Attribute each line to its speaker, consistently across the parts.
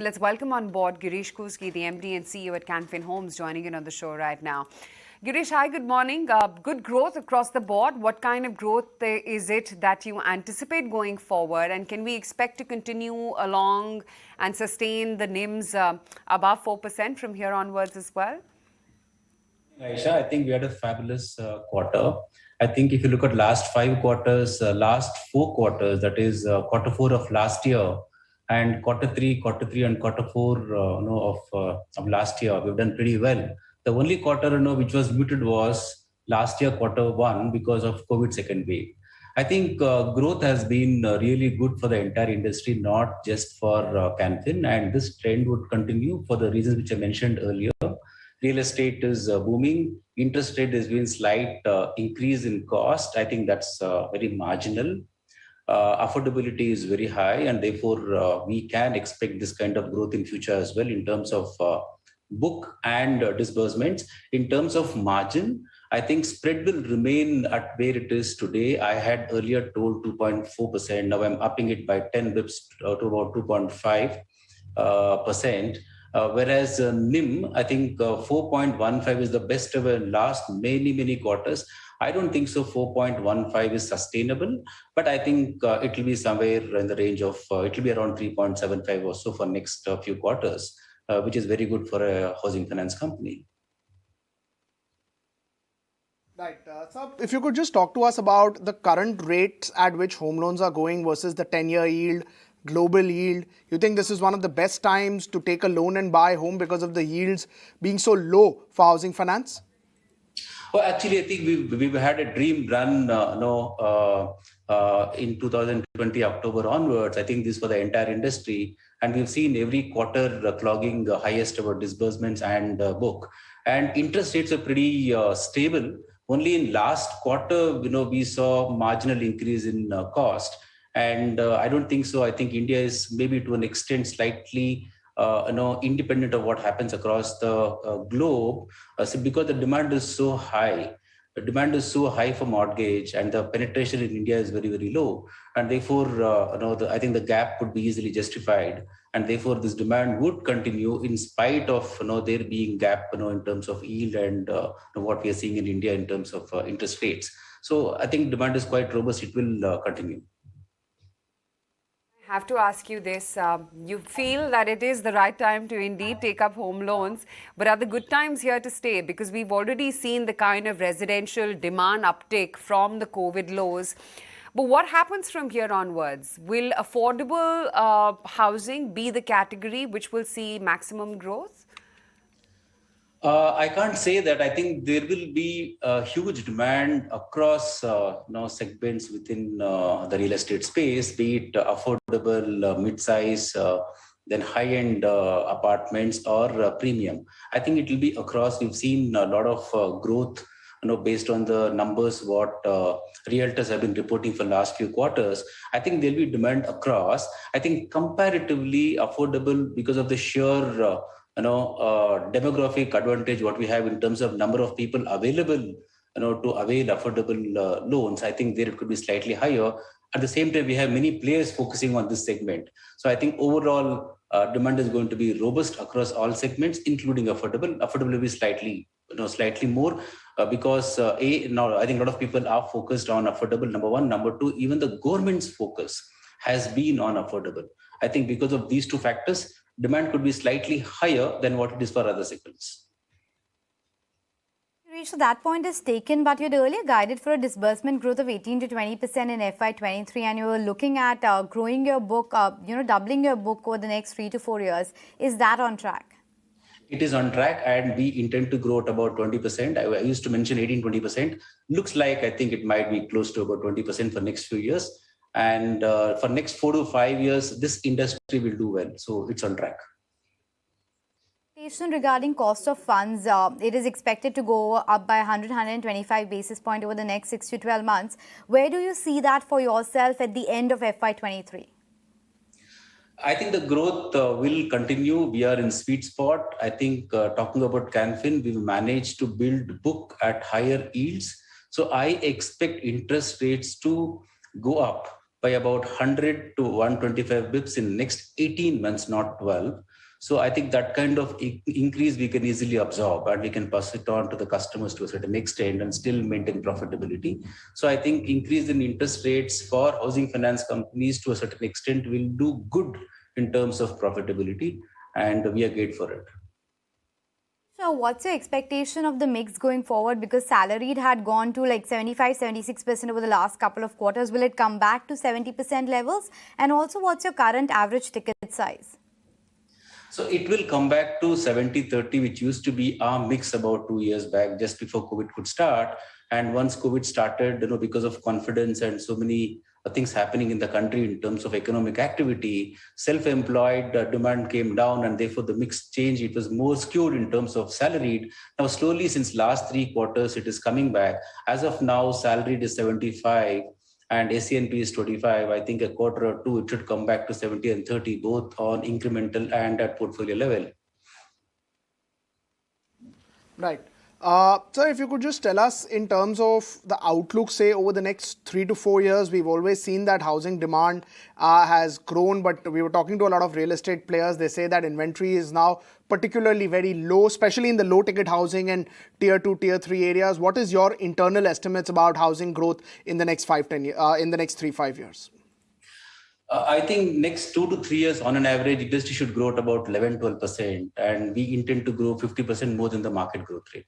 Speaker 1: Let's welcome on board Girish Kousgi, the MD and CEO at Canfin Homes, joining in on the show right now. Girish, hi, good morning. Good growth across the board. What kind of growth is it that you anticipate going forward? And can we expect to continue along and sustain the NIMs above 4% from here onwards as well?
Speaker 2: Aisha, I think we had a fabulous quarter. I think if you look at last 5 quarters, last 4 quarters, that is quarter four of last year, and quarter three, and quarter four, of last year, we've done pretty well. The only quarter, which was muted was last year quarter one because of COVID second wave. I think growth has been really good for the entire industry, not just for Canfin, and this trend would continue for the reasons which I mentioned earlier. Real estate is booming. Interest rate has been slight increase in cost. I think that's very marginal. Affordability is very high, and therefore we can expect this kind of growth in future as well in terms of book and disbursements. In terms of margin, I think spread will remain at where it is today. I had earlier told 2.4%. Now I'm upping it by 10 bips to about 2.5%. Whereas NIM, I think 4.15 is the best ever in last many quarters. I don't think so 4.15 is sustainable, but I think it will be somewhere in the range of, it will be around 3.75 or so for next few quarters, which is very good for a housing finance company.
Speaker 3: Right. So if you could just talk to us about the current rates at which home loans are going versus the 10-year yield, global yield. You think this is one of the best times to take a loan and buy a home because of the yields being so low for housing finance?
Speaker 2: Well, actually, I think we've had a dream run, in 2020 October onwards. I think this for the entire industry, and we've seen every quarter clogging the highest ever disbursements and book. And interest rates are pretty stable. Only in last quarter, we saw marginal increase in cost, and I don't think so. I think India is maybe to an extent slightly independent of what happens across the globe, because the demand is so high. The demand is so high for mortgage, and the penetration in India is very low, and therefore, I think the gap could be easily justified, and therefore this demand would continue in spite of there being gap, in terms of yield and what we are seeing in India in terms of interest rates. So I think demand is quite robust. It will continue.
Speaker 1: Have to ask you this. You feel that it is the right time to indeed take up home loans, but are the good times here to stay? Because we've already seen the kind of residential demand uptake from the COVID lows. But what happens from here onwards? Will affordable housing be the category which will see maximum growth?
Speaker 2: I can't say that. I think there will be a huge demand across segments within the real estate space, be it affordable, mid-size, then high-end apartments or premium. I think it will be across. We've seen a lot of growth, based on the numbers what realtors have been reporting for last few quarters. I think there'll be demand across. I think comparatively affordable because of the sheer demographic advantage what we have in terms of number of people available to avail affordable loans. I think there it could be slightly higher. At the same time, we have many players focusing on this segment. So I think overall demand is going to be robust across all segments, including affordable. Affordable will be slightly more because now I think a lot of people are focused on affordable, number one. Number two, even the government's focus has been on affordable. I think because of these two factors, demand could be slightly higher than what it is for other segments.
Speaker 4: So that point is taken, but you had earlier guided for a disbursement growth of 18 to 20% in FY23, and you were looking at growing your book, doubling your book over the next 3 to 4 years. Is that on track?
Speaker 2: It is on track, and we intend to grow at about 20%. I used to mention 18-20%. Looks like I think it might be close to about 20% for next few years. And for next 4 to 5 years, this industry will do well. So it's on track.
Speaker 4: Regarding cost of funds, it is expected to go up by 125 basis points over the next 6 to 12 months. Where do you see that for yourself at the end of FY23?
Speaker 2: I think the growth will continue. We are in sweet spot. I think talking about Canfin, we've managed to build book at higher yields. So I expect interest rates to go up by about 100 to 125 bips in next 18 months, not 12. So I think that kind of increase we can easily absorb, and we can pass it on to the customers to a certain extent and still maintain profitability. So I think increase in interest rates for housing finance companies to a certain extent will do good in terms of profitability, and we are great for it.
Speaker 4: So what's your expectation of the mix going forward? Because salaried had gone to like 75, 76% over the last couple of quarters. Will it come back to 70% levels? And also, what's your current average ticket size?
Speaker 2: So it will come back to 70-30, which used to be our mix about 2 years back, just before COVID could start. And once COVID started, because of confidence and so many things happening in the country in terms of economic activity, self-employed demand came down, and therefore the mix changed. It was more skewed in terms of salaried. Now, slowly, since last 3 quarters, it is coming back. As of now, salaried is 75 and ACNP is 25. I think a quarter or two, it should come back to 70 and 30, both on incremental and at portfolio level.
Speaker 3: Right. Sir, if you could just tell us in terms of the outlook, say over the next 3 to 4 years, we've always seen that housing demand has grown, but we were talking to a lot of real estate players. They say that inventory is now particularly very low, especially in the low ticket housing and tier 2, tier 3 areas. What is your internal estimates about housing growth in the next 3-5 years?
Speaker 2: I think next 2 to 3 years, on an average, industry should grow at about 11-12%, and we intend to grow 50% more than the market growth rate.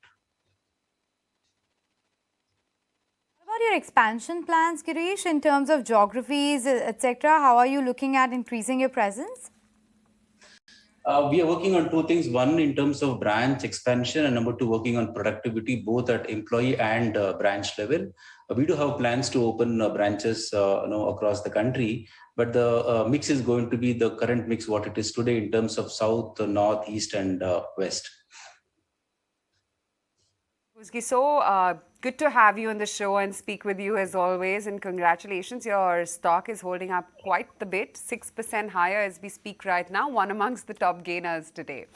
Speaker 4: What about your expansion plans, Girish, in terms of geographies, etc.? How are you looking at increasing your presence?
Speaker 2: We are working on two things. One, in terms of branch expansion, and number two, working on productivity, both at employee and branch level. We do have plans to open branches across the country, but the mix is going to be the current mix, what it is today in terms of south, north, east, and west.
Speaker 1: Kousgi, so good to have you on the show and speak with you as always. And congratulations, your stock is holding up quite the bit, 6% higher as we speak right now, one amongst the top gainers today.